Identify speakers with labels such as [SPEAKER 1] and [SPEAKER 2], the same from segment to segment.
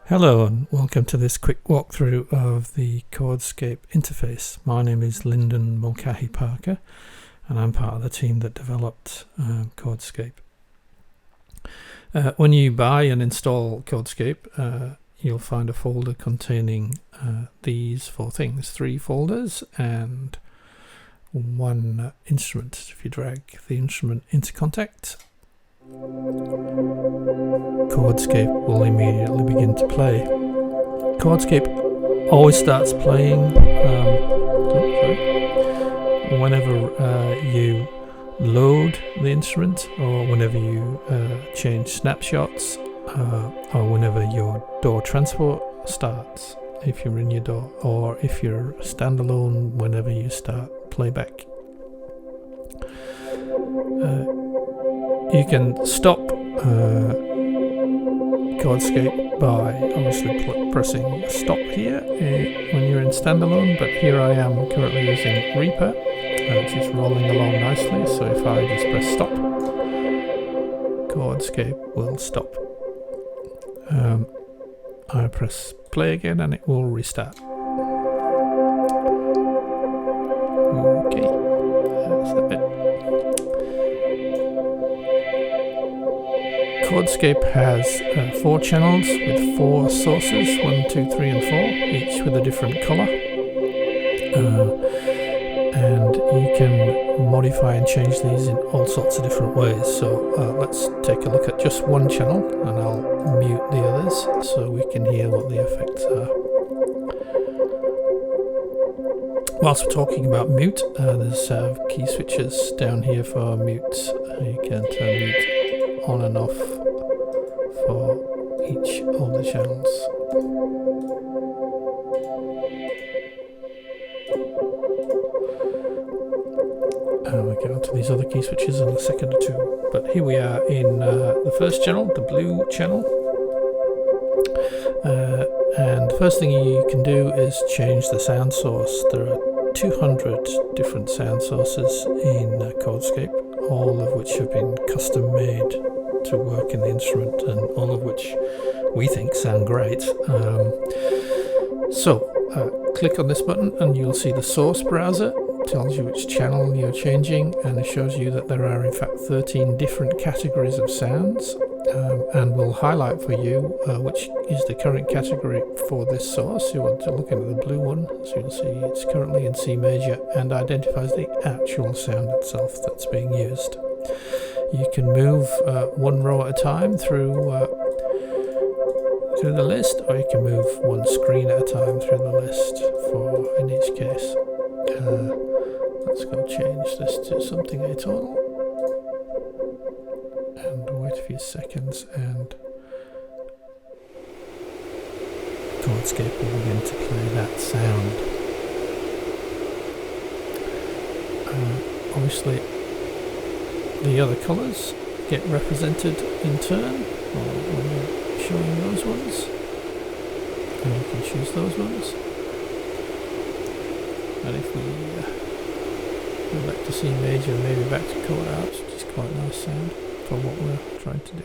[SPEAKER 1] Hello and welcome to this quick walkthrough of the ChordScape interface. My name is Lyndon Mulcahy Parker and I'm part of the team that developed ChordScape. When you buy and install ChordScape, you'll find a folder containing these four things, 3 folders and 1 instrument. If you drag the instrument into Kontakt, ChordScape will immediately begin to play. ChordScape always starts playing whenever you load the instrument, or whenever you change snapshots, or whenever your DAW transport starts, if you're in your DAW, or if you're standalone, whenever you start playback. You can stop ChordScape by obviously pressing stop here when you're in standalone, but here I am currently using Reaper, which is rolling along nicely, so if I just press stop, ChordScape will stop. I press play again and it will restart. Okay, that's a bit. ChordScape has 4 channels with 4 sources, 1, 2, 3 and 4, each with a different color. And you can modify and change these in all sorts of different ways. So let's take a look at just one channel and I'll mute the others so we can hear what the effects are. Whilst we're talking about mute, there's key switches down here for mute. You can turn mute on and off for each of the channels. We'll get onto these other key switches in a second or two. But here we are in the first channel, the blue channel. And the first thing you can do is change the sound source. There are 200 different sound sources in ChordScape, all of which have been custom made to work in the instrument, and all of which we think sound great. Click on this button and you'll see the source browser. It tells you which channel you're changing, and it shows you that there are in fact 13 different categories of sounds, and we'll highlight for you which is the current category for this source. You want to look at the blue one, so you'll see it's currently in C major and identifies the actual sound itself that's being used. You can move one row at a time through the list, or you can move one screen at a time through the list in each case. Let's go change this to something atonal and wait a few seconds, and ChordScape will begin to play that sound. Obviously the other colours get represented in turn when you're showing those ones, and you can choose those ones. And if we go back to C major, maybe back to chord arch, which is quite a nice sound for what we're trying to do.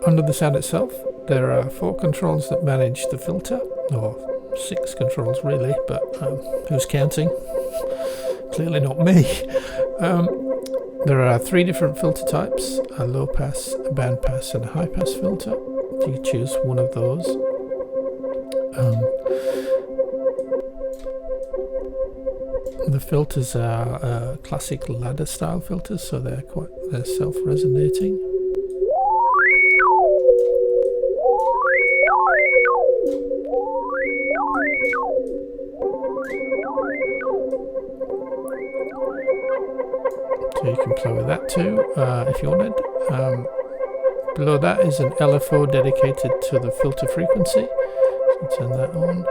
[SPEAKER 1] Under the sound itself, there are 4 controls that manage the filter, or 6 controls really, but who's counting? Clearly not me. There are 3 different filter types, a low pass, a band pass and a high pass filter. You choose one of those. The filters are classic ladder style filters, so they're self-resonating. So you can play with that too, if you wanted. Below that is an LFO dedicated to the filter frequency. So turn that on.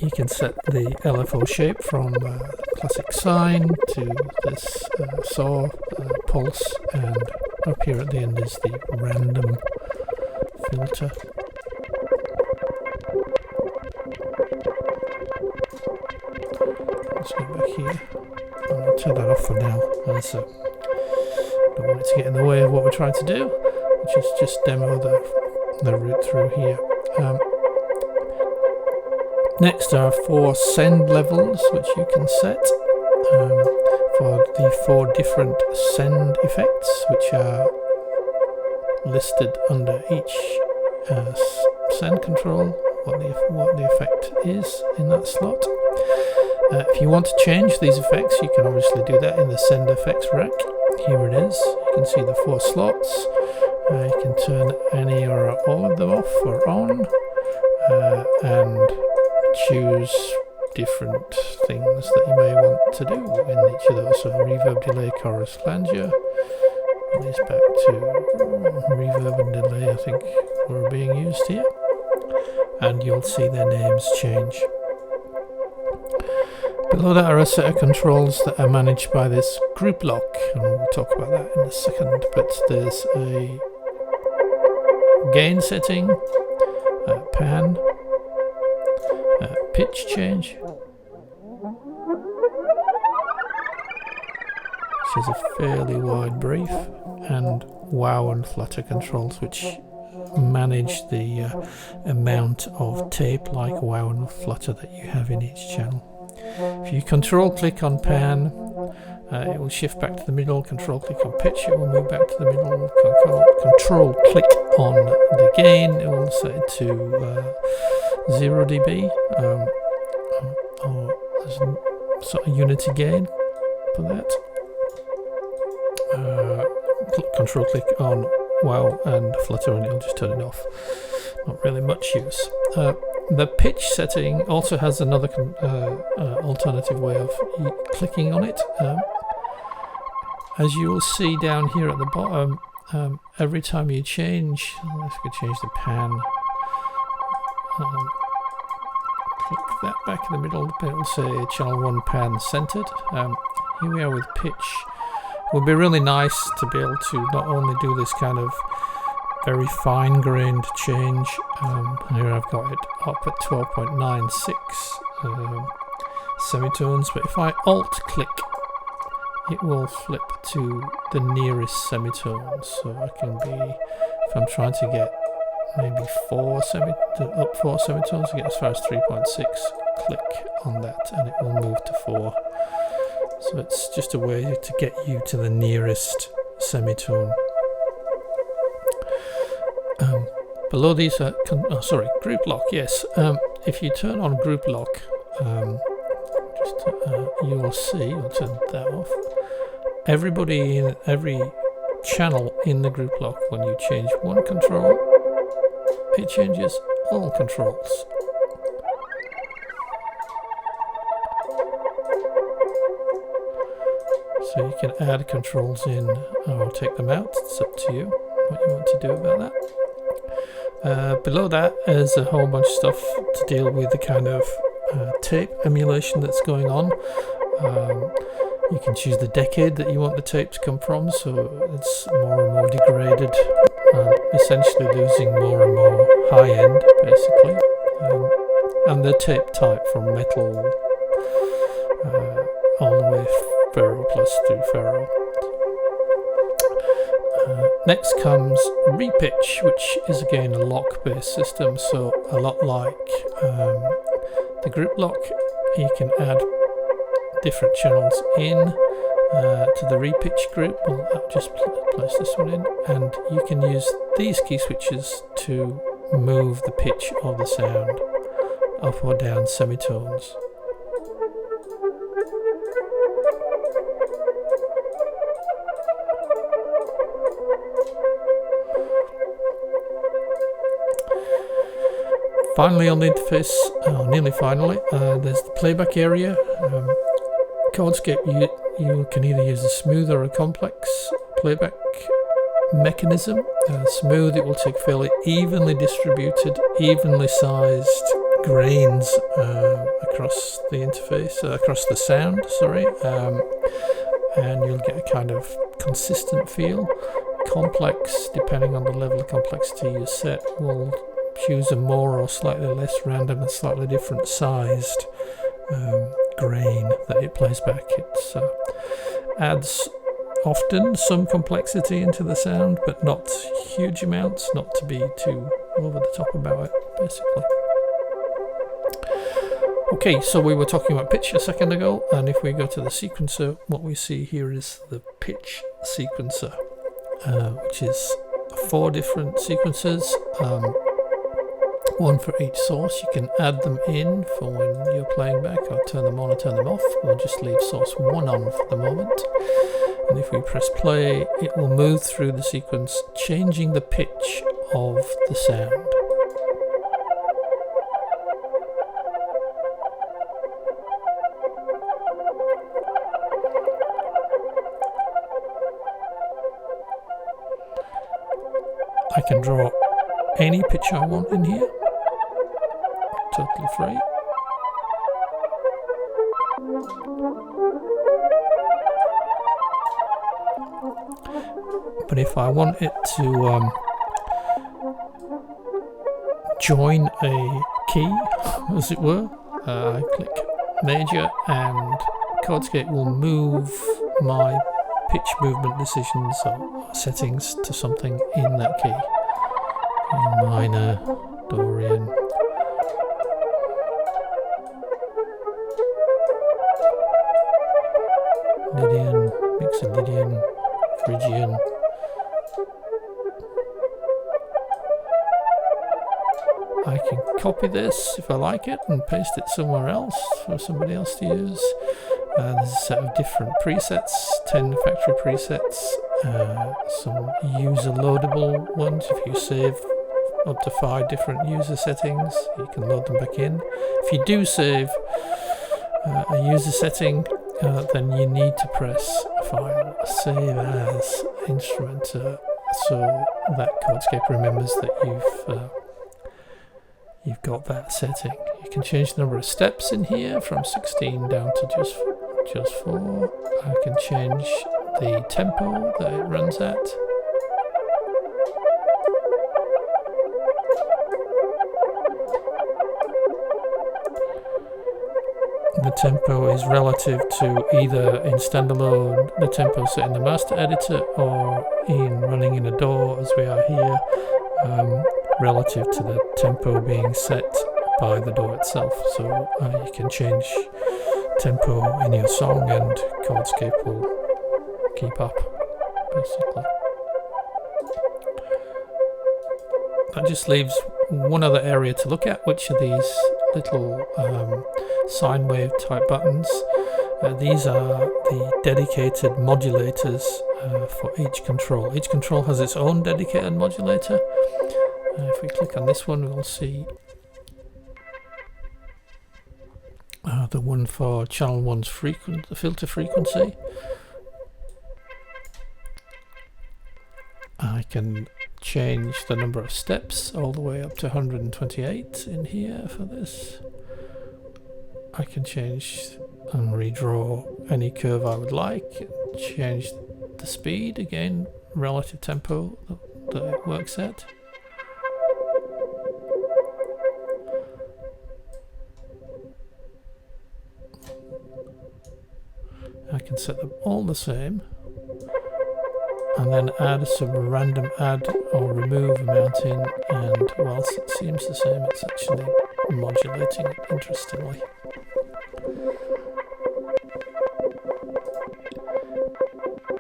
[SPEAKER 1] You can set the LFO shape from classic sine to this saw, pulse, and up here at the end is the random filter. Let's go back here. I'll turn that off for now. Don't want it to get in the way of what we're trying to do, which is just demo the route through here. Next are 4 send levels, which you can set for the 4 different send effects, which are listed under each send control, what the effect is in that slot. If you want to change these effects, you can obviously do that in the send effects rack. Here it is. You can see the 4 slots. You can turn any or all of them off or on, and choose different things that you may want to do in each of those. So reverb, delay, chorus, flanger. These back to reverb and delay, I think, were being used here. And you'll see their names change. Below that are a set of controls that are managed by this group lock, and we'll talk about that in a second. But there's a gain setting, pan, pitch change, which is a fairly wide brief, and wow and flutter controls, which manage the amount of tape like wow and flutter that you have in each channel. If you control click on pan, it will shift back to the middle. Control click on pitch, it will move back to the middle. Control click on the gain, it will set it to 0 dB, or there's a sort of unity gain for that. Control click on wow and flutter, and it'll just turn it off. Not really much use. The pitch setting also has another alternative way of clicking on it. As you will see down here at the bottom, every time you change, if we could change the pan, click that back in the middle, it will say channel 1 pan centered. Here we are with pitch. It would be really nice to be able to not only do this kind of very fine-grained change. Here I've got it up at 12.96 semitones, but if I alt-click, it will flip to the nearest semitones. So I can be, if I'm trying to get maybe 4 semitones, to get as far as 3.6, click on that and it will move to 4. So it's just a way to get you to the nearest semitone. Below these are, group lock, yes. If you turn on group lock, you will see, I'll turn that off, everybody in every channel in the group lock, when you change one control, it changes all controls. So you can add controls in or take them out, it's up to you what you want to do about that. Below that is a whole bunch of stuff to deal with the kind of tape emulation that's going on. You can choose the decade that you want the tape to come from, so it's more and more degraded, essentially losing more and more high end, basically. And the tape type from metal all the way ferro plus through ferro. Next comes repitch, which is again a lock based system, so a lot like the group lock. You can add different channels in to the repitch group. I'll just place this one in, and you can use these key switches to move the pitch of the sound up or down semitones. Finally on the interface, nearly finally, there's the playback area. ChordScape, you can either use a smooth or a complex playback mechanism. Smooth, it will take fairly evenly distributed, evenly sized grains across the interface, across the sound, sorry, and you'll get a kind of consistent feel. complex, depending on the level of complexity you set, will choose a more or slightly less random and slightly different sized grain that it plays back. It adds often some complexity into the sound, but not huge amounts, not to be too over the top about it, basically. Okay, so we were talking about pitch a second ago, and if we go to the sequencer, what we see here is the pitch sequencer, which is 4 different sequencers, one for each source. You can add them in for when you're playing back, or turn them on or turn them off. We'll just leave source 1 on for the moment. And if we press play, it will move through the sequence, changing the pitch of the sound. I can draw any pitch I want in here, totally free. But if I want it to join a key, as it were, I click major and ChordScape will move my pitch movement decisions or settings to something in that key. A minor, Dorian. Lydian, Mixolydian, Phrygian. I can copy this if I like it and paste it somewhere else for somebody else to use. There's a set of different presets, 10 factory presets, some user loadable ones. If you save up to 5 different user settings, you can load them back in. If you do save a user setting, then you need to press File, Save As Instrument, so that ChordScape remembers that you've got that setting. You can change the number of steps in here from 16 down to just 4. I can change the tempo that it runs at. The tempo is relative to either in standalone, the tempo set in the master editor, or in running in a DAW as we are here, relative to the tempo being set by the DAW itself. So you can change tempo in your song and ChordScape will keep up, basically. That just leaves one other area to look at, which are these little sine wave type buttons. These are the dedicated modulators for each control. Each control has its own dedicated modulator. If we click on this one, we'll see the one for channel 1's filter frequency. I can change the number of steps all the way up to 128 in here for this. I can change and redraw any curve I would like, change the speed, again relative tempo that it works at. I can set them all the same and then add some random add or remove amount in, and whilst it seems the same, it's actually modulating it, interestingly.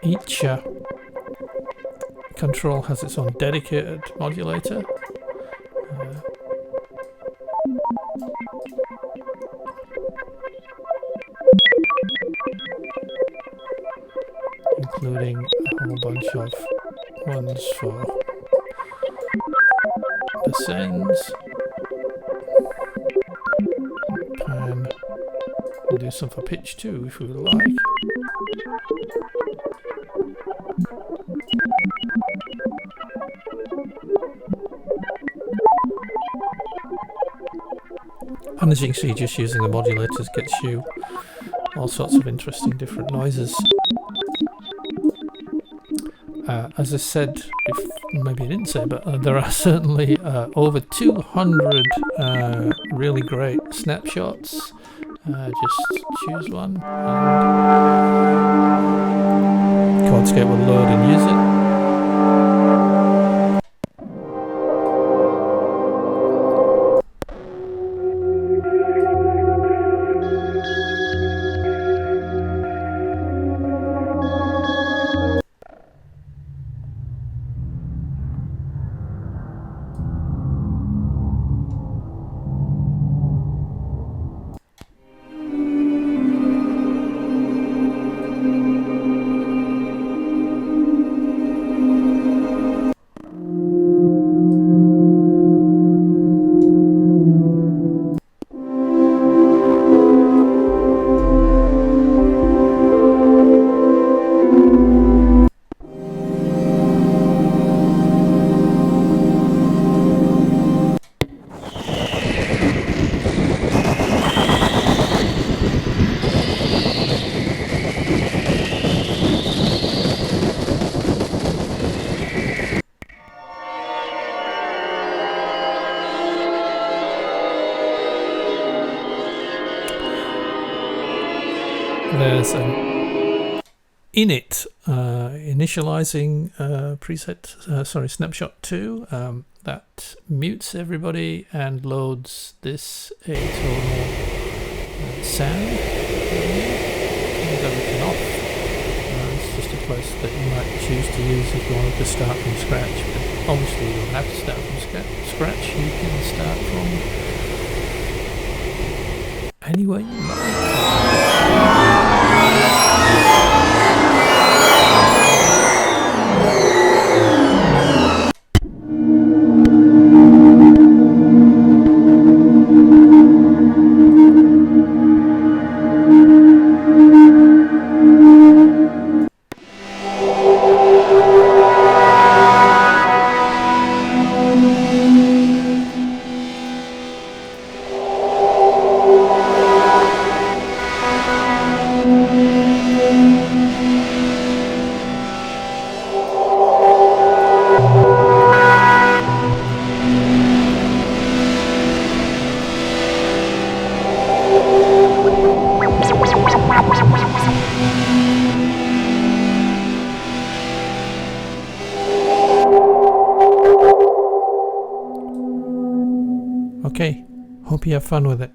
[SPEAKER 1] Each control has its own dedicated modulator. Including a whole bunch of ones for the sends. Pan. We'll do some for pitch too if we would like. And as you can see, just using the modulators gets you all sorts of interesting different noises. as I said, maybe I didn't say, but there are certainly over 200 really great snapshots. Just choose one, and ChordScape will load and use it. There's an init initializing preset, snapshot 2 that mutes everybody and loads this atonal sound. Turns everything off. It's just a place that you might choose to use if you wanted to start from scratch, but obviously you don't have to start from scratch. You can start from anywhere you like. Okay, hope you have fun with it.